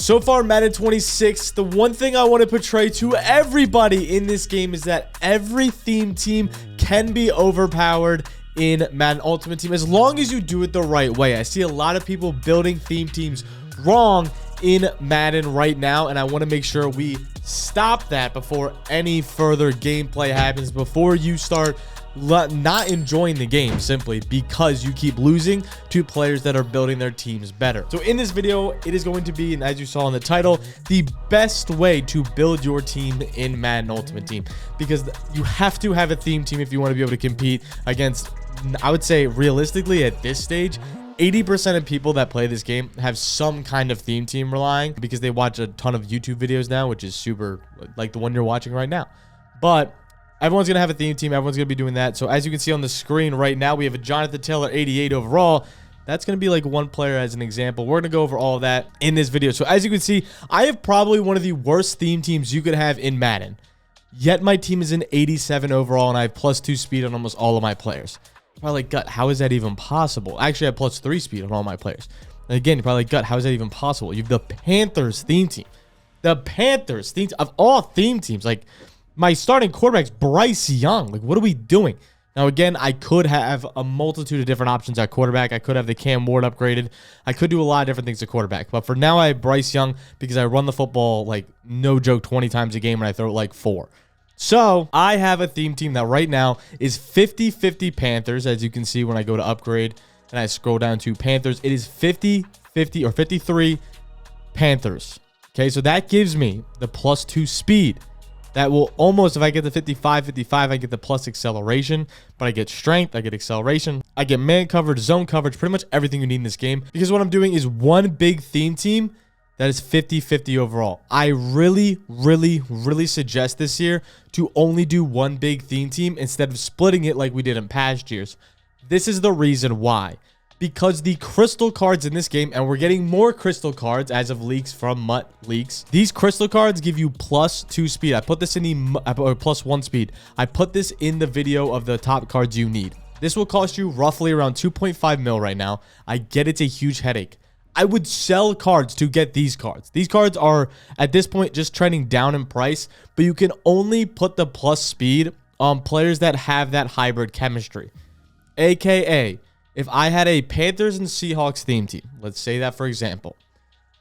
So far, Madden 26, the one thing I want to portray to everybody in this game is that every theme team can be overpowered in Madden Ultimate Team as long as you do it the right way. I see a lot of people building theme teams wrong in Madden right now, and I want to make sure we stop that before any further gameplay happens, before you start not enjoying the game simply because you keep losing to players that are building their teams better. So in this video, it is going to be, and as you saw in the title, the best way to build your team in Madden Ultimate Team, because you have to have a theme team if you want to be able to compete against, I would say realistically at this stage, 80% of people that play this game have some kind of theme team relying, because they watch a ton of YouTube videos now, which is super like the one you're watching right now. But everyone's going to have a theme team. Everyone's going to be doing that. So as you can see on the screen right now, we have a Jonathan Taylor 88 overall. That's going to be like one player as an example. We're going to go over all of that in this video. So as you can see, I have probably one of the worst theme teams you could have in Madden. Yet my team is an 87 overall, and I have +2 speed on almost all of my players. Probably like, gut, how is that even possible? Actually, I have +3 speed on all my players. And again, you're probably like, gut, how is that even possible? You have the Panthers theme team. The Panthers theme team, of all theme teams, like, my starting quarterback's Bryce Young. Like, what are we doing? Now, again, I could have a multitude of different options at quarterback. I could have the Cam Ward upgraded. I could do a lot of different things at quarterback. But for now, I have Bryce Young because I run the football, like, no joke, 20 times a game, and I throw it like 4. So I have a theme team that right now is 50-50 Panthers, as you can see when I go to upgrade and I scroll down to Panthers. It is 50-50 or 53 Panthers. Okay, so that gives me the +2 speed. That will almost, if I get the 55, I get the plus acceleration, but I get strength, I get acceleration, I get man coverage, zone coverage, pretty much everything you need in this game. Because what I'm doing is one big theme team that is 50-50 overall. I really suggest this year to only do one big theme team instead of splitting it like we did in past years. This is the reason why. Because the crystal cards in this game, and we're getting more crystal cards as of leaks from Mutt Leaks. These crystal cards give you +2 speed. I put this in the +1 speed. I put this in the video of the top cards you need. This will cost you roughly around 2.5 mil right now. I get it's a huge headache. I would sell cards to get these cards. These cards are at this point just trending down in price, but you can only put the plus speed on players that have that hybrid chemistry. AKA, if I had a Panthers and Seahawks theme team, let's say that for example,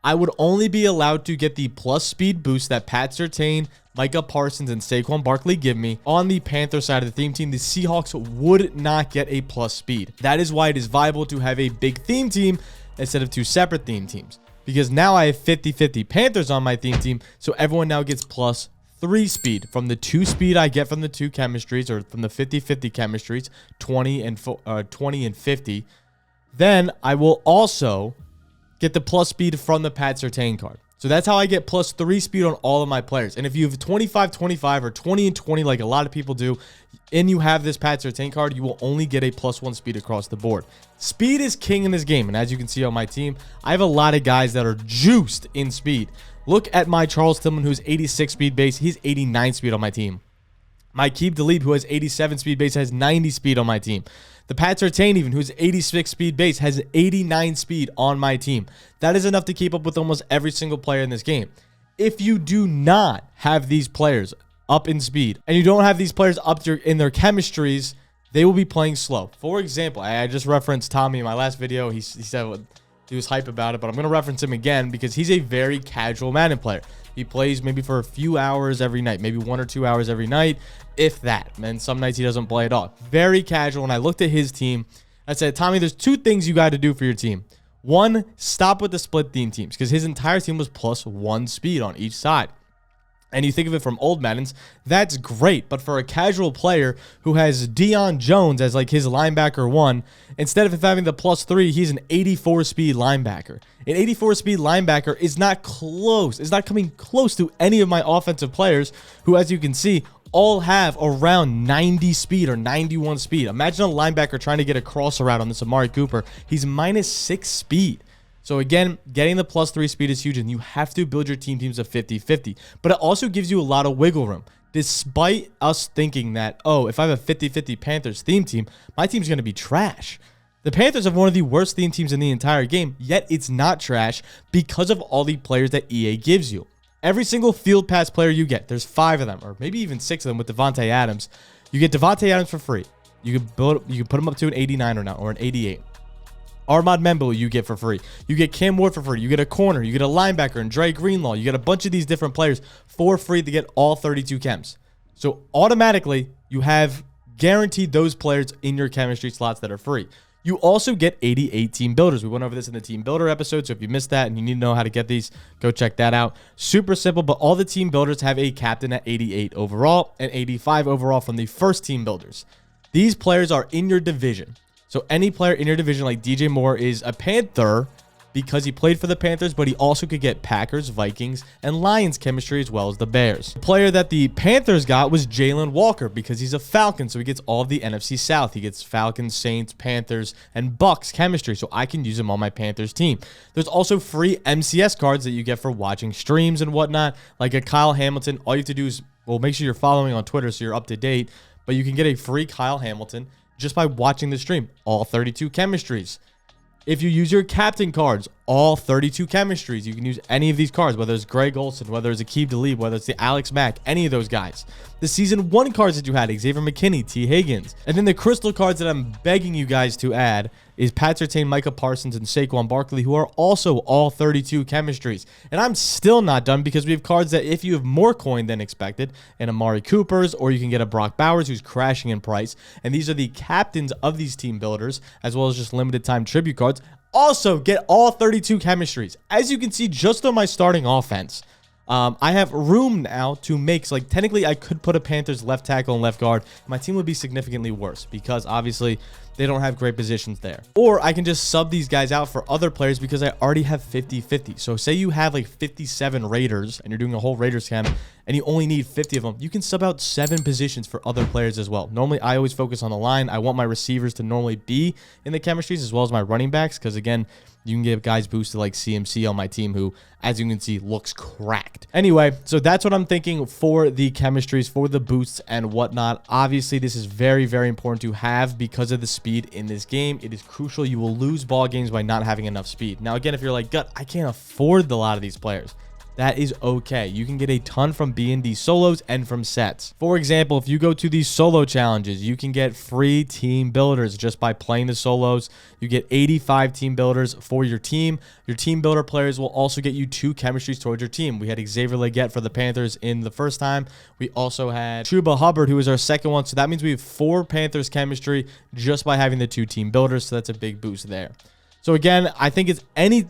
I would only be allowed to get the plus speed boost that Pat Surtain, Micah Parsons, and Saquon Barkley give me on the Panther side of the theme team. The Seahawks would not get a plus speed. That is why it is viable to have a big theme team instead of 2 separate theme teams. Because now I have 50-50 Panthers on my theme team, so everyone now gets +3 speed from the 2 speed I get from the 2 chemistries, or from the 50-50 chemistries, 20 and 50. Then I will also get the plus speed from the Pat Surtain card. So that's how I get +3 speed on all of my players. And if you have 25-25 or 20 and 20 like a lot of people do, and you have this Pat Surtain card, you will only get a +1 speed across the board. Speed is king in this game, and as you can see on my team, I have a lot of guys that are juiced in speed. Look at my Charles Tillman, who's 86 speed base. He's 89 speed on my team. My Keeb Delib, who has 87 speed base, has 90 speed on my team. The Pat Surtain, even, who's 86 speed base, has 89 speed on my team. That is enough to keep up with almost every single player in this game. If you do not have these players up in speed, and you don't have these players up in their chemistries, they will be playing slow. For example, I just referenced Tommy in my last video. He said he was hype about it, but I'm going to reference him again because he's a very casual Madden player. He plays maybe for a few hours every night, maybe 1 or 2 hours every night, if that. And some nights he doesn't play at all. Very casual. And I looked at his team. I said, Tommy, there's 2 things you got to do for your team. 1, stop with the split theme teams, because his entire team was +1 speed on each side. And you think of it from old Maddens, that's great. But for a casual player who has Deion Jones as like his linebacker 1, instead of having the +3, he's an 84 speed linebacker. An 84 speed linebacker is not close. It's not coming close to any of my offensive players who, as you can see, all have around 90 speed or 91 speed. Imagine a linebacker trying to get a crosser route on this Amari Cooper. He's -6 speed. So again, getting the +3 speed is huge, and you have to build your teams of 50-50. But it also gives you a lot of wiggle room. Despite us thinking that, oh, if I have a 50-50 Panthers theme team, my team's going to be trash. The Panthers have one of the worst theme teams in the entire game, yet it's not trash because of all the players that EA gives you. Every single field pass player you get, there's 5 of them, or maybe even 6 of them with Devontae Adams. You get Devontae Adams for free. You can put him up to an 89 or an 88. Armand Membo you get for free. You get Cam Ward for free. You get a corner. You get a linebacker and Dre Greenlaw. You get a bunch of these different players for free to get all 32 chems. So automatically, you have guaranteed those players in your chemistry slots that are free. You also get 88 team builders. We went over this in the team builder episode, so if you missed that and you need to know how to get these, go check that out. Super simple, but all the team builders have a captain at 88 overall and 85 overall from the first team builders. These players are in your division. So any player in your division like DJ Moore is a Panther because he played for the Panthers, but he also could get Packers, Vikings, and Lions chemistry as well as the Bears. The player that the Panthers got was Jalen Walker because he's a Falcon, so he gets all of the NFC South. He gets Falcons, Saints, Panthers, and Bucks chemistry, so I can use him on my Panthers team. There's also free MCS cards that you get for watching streams and whatnot, like a Kyle Hamilton. All you have to do is, well, make sure you're following on Twitter so you're up to date, but you can get a free Kyle Hamilton just by watching the stream. All 32 chemistries. If you use your captain cards, all 32 chemistries, you can use any of these cards, whether it's Greg Olsen, whether it's Aqib Talib, whether it's the Alex Mack, any of those guys. The season 1 cards that you had, Xavier McKinney, T. Higgins. And then the crystal cards that I'm begging you guys to add is Pat Surtain, Micah Parsons, and Saquon Barkley, who are also all 32 chemistries. And I'm still not done because we have cards that if you have more coin than expected, and Amari Cooper's, or you can get a Brock Bowers who's crashing in price. And these are the captains of these team builders, as well as just limited time tribute cards. Also, get all 32 chemistries. As you can see, just on my starting offense, I have room now to make, so like technically I could put a Panthers left tackle and left guard. My team would be significantly worse because obviously they don't have great positions there. Or I can just sub these guys out for other players because I already have 50-50. So say you have like 57 Raiders and you're doing a whole Raiders camp and you only need 50 of them. You can sub out 7 positions for other players as well. Normally, I always focus on the line. I want my receivers to normally be in the chemistries as well as my running backs because, again, you can give guys boosted like CMC on my team who, as you can see, looks cracked. Anyway, so that's what I'm thinking for the chemistries, for the boosts and whatnot. Obviously, this is very, very important to have because of the speed in this game. It is crucial. You will lose ball games by not having enough speed. Now, again, if you're like, Gut, I can't afford a lot of these players. That is okay. You can get a ton from B&D solos and from sets. For example, if you go to these solo challenges, you can get free team builders just by playing the solos. You get 85 team builders for your team. Your team builder players will also get you 2 chemistries towards your team. We had Xavier Legette for the Panthers in the first time. We also had Chuba Hubbard, who was our second one. So that means we have 4 Panthers chemistry just by having the 2 team builders. So that's a big boost there. So again, I think it's any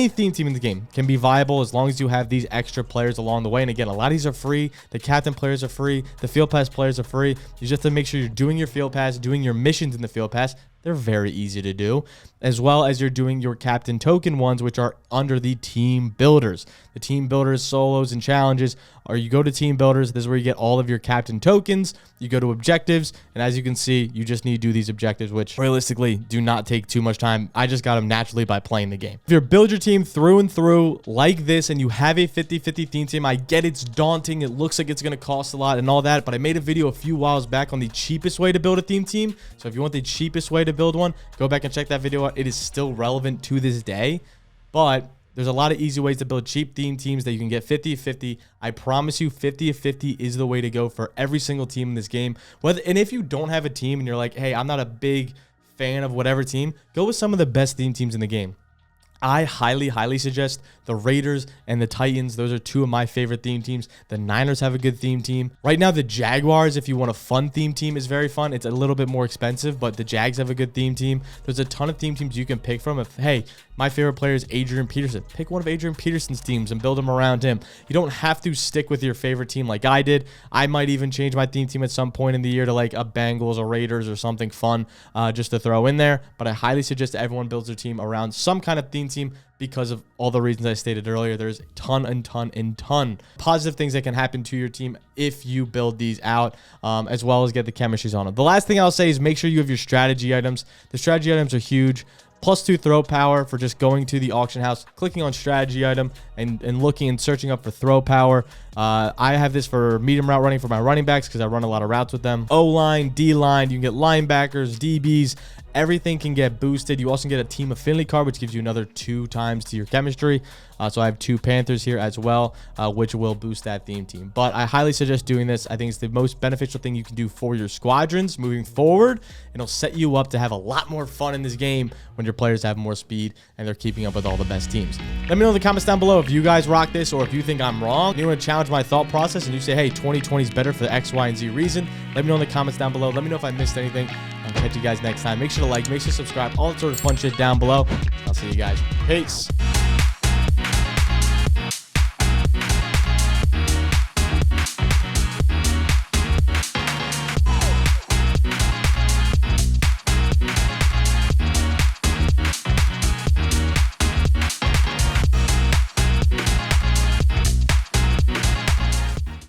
theme team in the game can be viable as long as you have these extra players along the way. And again, a lot of these are free. The captain players are free. The field pass players are free. You just have to make sure you're doing your field pass, doing your missions in the field pass. They're very easy to do, as well as you're doing your captain token ones, which are under the team builders. The team builders, solos, and challenges are you go to team builders. This is where you get all of your captain tokens. You go to objectives, and as you can see, you just need to do these objectives, which realistically do not take too much time. I just got them naturally by playing the game. If you build your team through and through like this, and you have a 50-50 theme team, I get it's daunting. It looks like it's going to cost a lot and all that, but I made a video a few whiles back on the cheapest way to build a theme team. So if you want the cheapest way to build one, go back and check that video out. It is still relevant to this day, but there's a lot of easy ways to build cheap theme teams that you can get 50-50. I promise you 50-50 is the way to go for every single team in this game. And if you don't have a team and you're like, hey, I'm not a big fan of whatever team, go with some of the best theme teams in the game. I highly, highly suggest the Raiders and the Titans. Those are 2 of my favorite theme teams. The Niners have a good theme team. Right now, the Jaguars, if you want a fun theme team, is very fun. It's a little bit more expensive, but the Jags have a good theme team. There's a ton of theme teams you can pick from. If, hey, my favorite player is Adrian Peterson, pick one of Adrian Peterson's teams and build them around him. You don't have to stick with your favorite team like I did. I might even change my theme team at some point in the year to like a Bengals or Raiders or something fun just to throw in there. But I highly suggest everyone builds their team around some kind of theme team because of all the reasons I stated earlier. There's a ton positive things that can happen to your team if you build these out, as well as get the chemistries on them. The last thing I'll say is make sure you have your strategy items. The strategy items are huge. +2 throw power for just going to the auction house, clicking on strategy item, and looking and searching up for throw power. I have this for medium route running for my running backs because I run a lot of routes with them. O-line, D-line, you can get linebackers, DBs. Everything can get boosted. You also get a team affinity card, which gives you another 2 times to your chemistry. So I have 2 Panthers here as well, which will boost that theme team. But I highly suggest doing this. I think it's the most beneficial thing you can do for your squadrons moving forward. It'll set you up to have a lot more fun in this game when your players have more speed and they're keeping up with all the best teams. Let me know in the comments down below if you guys rock this or if you think I'm wrong. If you want to challenge my thought process and you say, hey, 2020 is better for the X, Y, and Z reason, let me know in the comments down below. Let me know if I missed anything. I'll catch you guys next time. Make sure to like, make sure to subscribe, all that sort of fun shit down below. I'll see you guys. Peace.